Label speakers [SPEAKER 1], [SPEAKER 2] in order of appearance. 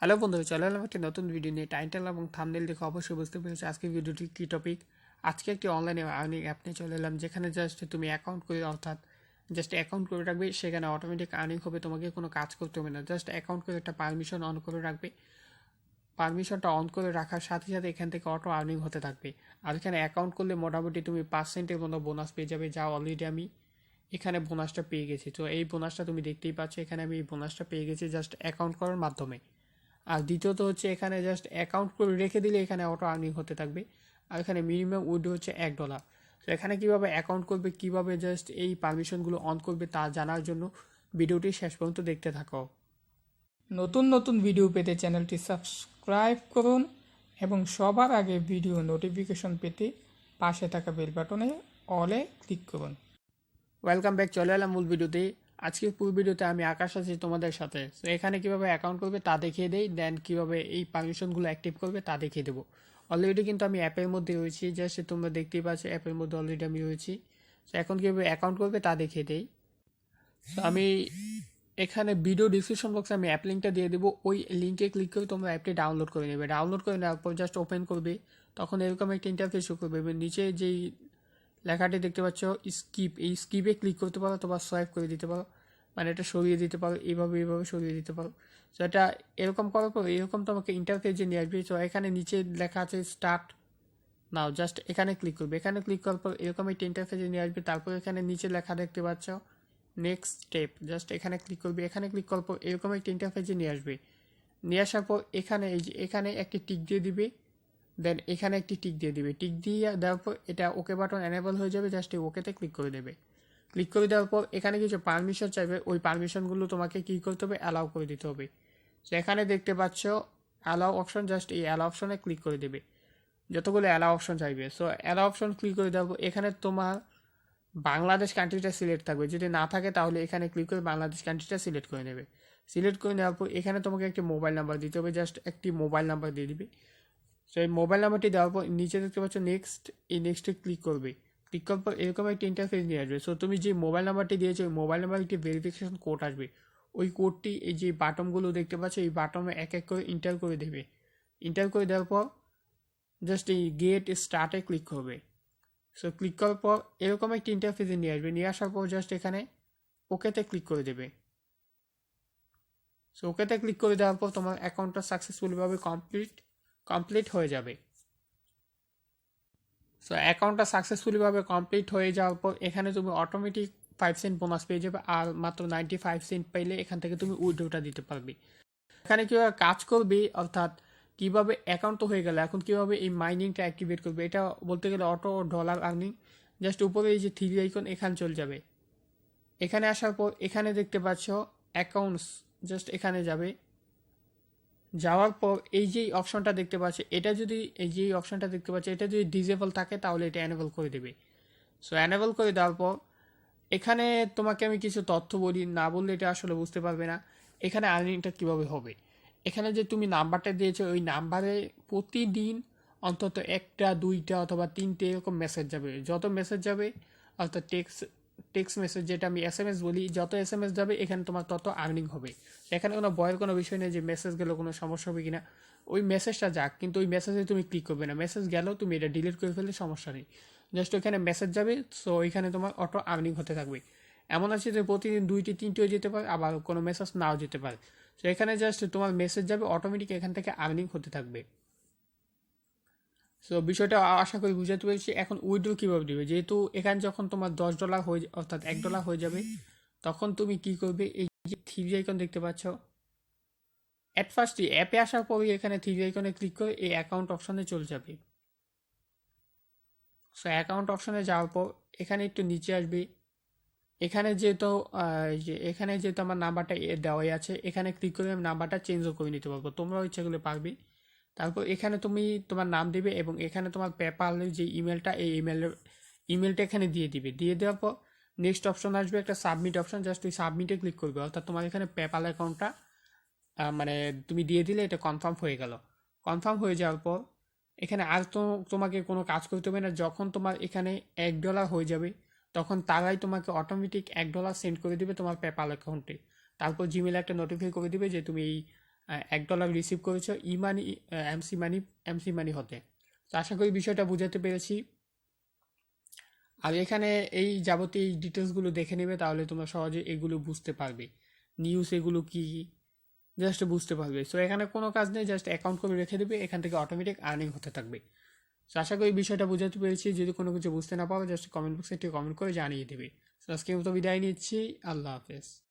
[SPEAKER 1] Hello বন্ধুরা, চলে এলাম একটা নতুন ভিডিও নিয়ে। টাইটেল এবং থাম্বনেল দেখে অবশ্যই বুঝতে পেরেছি আজকে ভিডিওটি কী টপিক। আজকে একটি অনলাইনে আর্নিং অ্যাপ নিয়ে চলে এলাম, যেখানে জাস্ট তুমি অ্যাকাউন্ট করে, অর্থাৎ জাস্ট অ্যাকাউন্ট করে রাখবে, সেখানে অটোমেটিক আর্নিং হবে। তোমাকে কোনো কাজ করতে হবে না, জাস্ট অ্যাকাউন্ট করে একটা পারমিশন অন করে রাখবে। পারমিশনটা অন করে রাখার সাথে সাথে এখান থেকে অটো আর্নিং হতে থাকবে। আর এখানে অ্যাকাউন্ট করলে মোটামুটি তুমি 5 সেন্টের মতো বোনাস পেয়ে যাবে, যা অলরেডি আমি এখানে বোনাসটা পেয়ে গেছি। তো এই বোনাসটা তুমি দেখতেই পাচ্ছ, এখানে আমি এই বোনাসটা পেয়ে গেছি জাস্ট অ্যাকাউন্ট করার মাধ্যমে। আর দ্বিতীয়ত হচ্ছে, এখানে জাস্ট অ্যাকাউন্ট করে রেখে দিলে এখানে অটো আর্নিং হতে থাকবে। আর এখানে মিনিমাম উইথড্র হচ্ছে $1। তো এখানে কীভাবে অ্যাকাউন্ট করবে, কীভাবে জাস্ট এই পারমিশনগুলো অন করবে তা জানার জন্য ভিডিওটি শেষ পর্যন্ত দেখতে থাকো।
[SPEAKER 2] নতুন নতুন ভিডিও পেতে চ্যানেলটি সাবস্ক্রাইব করুন এবং সবার আগে ভিডিও নোটিফিকেশন পেতে পাশে থাকা বেল বাটনে অলে ক্লিক করুন।
[SPEAKER 1] ওয়েলকাম ব্যাক, চলে এলাম মূল ভিডিওতে। আজকের পুরো ভিডিওতে আমি আকাশ আছি তোমাদের সাথে। তো এখানে কীভাবে অ্যাকাউন্ট করবে তা দেখিয়ে দেই, দেন কীভাবে এই পারমিশনগুলো অ্যাক্টিভ করবে তা দেখিয়ে দেবো। অলরেডি কিন্তু আমি অ্যাপের মধ্যে রয়েছি, জাস্ট তোমরা দেখতেই পাচ্ছ অ্যাপের মধ্যে অলরেডি আমি রয়েছি। তো এখন কীভাবে অ্যাকাউন্ট করবে তা দেখিয়ে দেই। তো আমি এখানে ভিডিও ডিসক্রিপশন বক্সে আমি অ্যাপ লিঙ্কটা দিয়ে দেবো, ওই লিঙ্কে ক্লিক করে তোমরা অ্যাপটি ডাউনলোড করে নেবে। ডাউনলোড করে নেওয়ার পর জাস্ট ওপেন করবে, তখন এরকম একটা ইন্টারফেস শো করবে। এবং নিচে যেই লেখাটি দেখতে পাচ্ছ স্কিপ, এই স্কিপে ক্লিক করতে পারো, তোমার সোয়াইপ করে দিতে পারো, মানে এটা সরিয়ে দিতে পারো, এইভাবে সরিয়ে দিতে পারো। তো এটা এরকম করার পর এরকম তোমাকে ইন্টারফেসে নিয়ে আসবে। তো এখানে নিচে লেখা আছে স্টার্ট নাও, জাস্ট এখানে ক্লিক করবে। এখানে ক্লিক করার পর এরকম একটা ইন্টারফেসে নিয়ে আসবে। তারপর এখানে নিচে লেখা দেখতে পাচ্ছ নেক্সট স্টেপ, জাস্ট এখানে ক্লিক করবে। এখানে ক্লিক করার পর এরকম একটা ইন্টারফেসে নিয়ে আসবে। নিয়ে আসার পর এখানে এই যে এখানে একটি টিক দিয়ে দিবে, দেন এখানে একটি টিক দিয়ে দিবে। টিক দিয়ে দেওয়ার পর এটা ওকে বাটন এনেবল হয়ে যাবে, জাস্ট এই ওকেতে ক্লিক করে দেবে। ক্লিক করে দেওয়ার পর এখানে কিছু পারমিশন চাইবে, ওই পারমিশনগুলো তোমাকে কী করতে হবে, অ্যালাউ করে দিতে হবে। তো এখানে দেখতে পাচ্ছ অ্যালাউ অপশন, জাস্ট এই অ্যালাউ অপশনে ক্লিক করে দেবে। যতগুলো অ্যালাউ অপশন চাইবে, সো অ্যালাউ অপশন ক্লিক করে দেওয়ার পর এখানে তোমার বাংলাদেশ কান্ট্রিটা সিলেক্ট থাকবে, যদি না থাকে তাহলে এখানে ক্লিক করে বাংলাদেশ কান্ট্রিটা সিলেক্ট করে নেবে। সিলেক্ট করে নেওয়ার পর এখানে তোমাকে একটি মোবাইল নাম্বার দিতে হবে, জাস্ট একটি মোবাইল নাম্বার দিয়ে দিবে। সো এই মোবাইল নাম্বারটি দেওয়ার পর নিচে দেখতে পাচ্ছ নেক্সট, এই নেক্সটে ক্লিক করবে। ক্লিক করার পর এরকম একটা ইন্টারফেস নিয়ে আসবে। সো তুমি যে মোবাইল নাম্বারটি দিয়েছো ওই মোবাইল নাম্বার একটি ভেরিফিকেশন কোড আসবে। ওই কোডটি এই যে বাটনগুলো দেখতে পাচ্ছ এই বাটনে এক এক করে ইন্টার করে দেবে। ইন্টার করে দেওয়ার পর জাস্ট এই গেট স্টার্টে ক্লিক করবে। সো ক্লিক করার পর এরকম একটা ইন্টারফেসে নিয়ে আসবে। নিয়ে আসার পর জাস্ট এখানে ওকেতে ক্লিক করে দেবে। সো ওকেতে ক্লিক করে দেওয়ার পর তোমার অ্যাকাউন্টটা সাকসেসফুলিভাবে কমপ্লিট হয়ে যাবে। সো অ্যাকাউন্টটা সাকসেসফুলিভাবে কমপ্লিট হয়ে যাওয়ার পর এখানে তুমি অটোমেটিক 5 সেন্ট বোনাস পেয়ে যাবে। আর মাত্র 95 সেন্ট পাইলে এখান থেকে তুমি উইথড্রটা দিতে পারবে। এখানে কীভাবে কাজ করবে, অর্থাৎ কীভাবে অ্যাকাউন্ট তো হয়ে গেল, এখন কীভাবে এই মাইনিংটা অ্যাক্টিভেট করবে, এটা বলতে গেলে অটো ডলার আর্নিং। জাস্ট উপরে এই যে থ্রি আইকন এখানে চলে যাবে। এখানে আসার পর এখানে দেখতে পাচ্ছ অ্যাকাউন্টস, জাস্ট এখানে যাবে। যাওয়ার পর এই যে অপশনটা দেখতে পাচ্ছি, এটা যদি এই যে অপশনটা দেখতে পাচ্ছি এটা যদি ডিজেবল থাকে তাহলে এটা এনেবল করে দেবে। সো এনেবল করে দেওয়ার পর এখানে তোমাকে আমি কিছু তথ্য বলি, না বললে এটা আসলে বুঝতে পারবে না এখানে আর্নিংটা কীভাবে হবে। এখানে যে তুমি নাম্বারটা দিয়েছো ওই নাম্বারে প্রতিদিন অন্তত একটা, দুইটা অথবা তিনটে এরকম মেসেজ যাবে। যত মেসেজ যাবে, অর্থাৎ টেক্সট মেসেজ, যেটা আমি SMS বলি, যত SMS যাবে এখানে তোমার তত আর্নিং হবে। এখানে কোনো ভয়ের কোনো বিষয় নেই যে মেসেজ গেলেও কোনো সমস্যা হবে কিনা। ওই মেসেজটা যাক, কিন্তু ওই মেসেজে তুমি ক্লিক করবে না। মেসেজ গেলেও তুমি এটা ডিলিট করে ফেললে সমস্যা নেই, জাস্ট ওইখানে মেসেজ যাবে। সো ওইখানে তোমার অটো আর্নিং হতে থাকবে। এমন আছে যে প্রতিদিন দুইটি তিনটেও যেতে পারে, আবার কোনো মেসেজ নাও যেতে পারে। সো এখানে জাস্ট তোমার মেসেজ যাবে, অটোমেটিক এখান থেকে আর্নিং হতে থাকবে। সো বিষয়টা আশা করি বুঝাতে পেরেছি। এখন উইথড্র কীভাবে দেবে, যেহেতু এখানে যখন তোমার $10 হয়ে, অর্থাৎ $1 হয়ে যাবে, তখন তুমি কি করবে, এই যে থ্রি আইকন দেখতে পাচ্ছ, অ্যাট ফার্স্টই অ্যাপে আসার পরে এখানে থ্রি আইকনে ক্লিক করে এই অ্যাকাউন্ট অপশনে চলে যাবে। সো অ্যাকাউন্ট অপশনে যাওয়ার পর এখানে একটু নিচে আসবে। এখানে যেহেতু আমার নাম্বারটা দেওয়াই আছে, এখানে ক্লিক করে আমি নাম্বারটা চেঞ্জও করে নিতে পারবো, তোমরাও ইচ্ছা করলে পারবে। তারপর এখানে তুমি তোমার নাম দেবে এবং এখানে তোমার পেপ্যালের যে ইমেলটা, এই ইমেলটা এখানে দিয়ে দিবে। দিয়ে দেওয়ার পর নেক্সট অপশন আসবে একটা সাবমিট অপশন, জাস্ট ওই সাবমিটে ক্লিক করবে। অর্থাৎ তোমার এখানে পেপ্যাল অ্যাকাউন্টটা মানে তুমি দিয়ে দিলে এটা কনফার্ম হয়ে গেল। কনফার্ম হয়ে যাওয়ার পর এখানে আর তো তোমাকে কোনো কাজ করতে হবে না। যখন তোমার এখানে $1 হয়ে যাবে তখন তারাই তোমাকে অটোমেটিক $1 সেন্ড করে দিবে তোমার পেপ্যাল অ্যাকাউন্টে। তারপর জিমেলে একটা নোটিফাই করে দিবে যে তুমি এই $1 রিসিভ করেছো মানি এমসি মানি হতে। তো আশা করি বিষয়টা বুঝাতে পেরেছি। আর এখানে এই যাবতীয় এই ডিটেলসগুলো দেখে নেবে, তাহলে তোমরা সহজে এগুলো বুঝতে পারবে, নিউজ এগুলো কি জাস্ট বুঝতে পারবে। সো এখানে কোনো কাজ নেই, জাস্ট অ্যাকাউন্ট করে রেখে দেবে, এখান থেকে অটোমেটিক আর্নিং হতে থাকবে। সো আশা করি বিষয়টা বুঝাতে পেরেছি। যদি কোনো কিছু বুঝতে না পারো জাস্ট কমেন্ট বক্সে একটু কমেন্ট করে জানিয়ে দেবে। সো আজকের মতো বিদায় নিচ্ছি, আল্লাহ হাফেজ।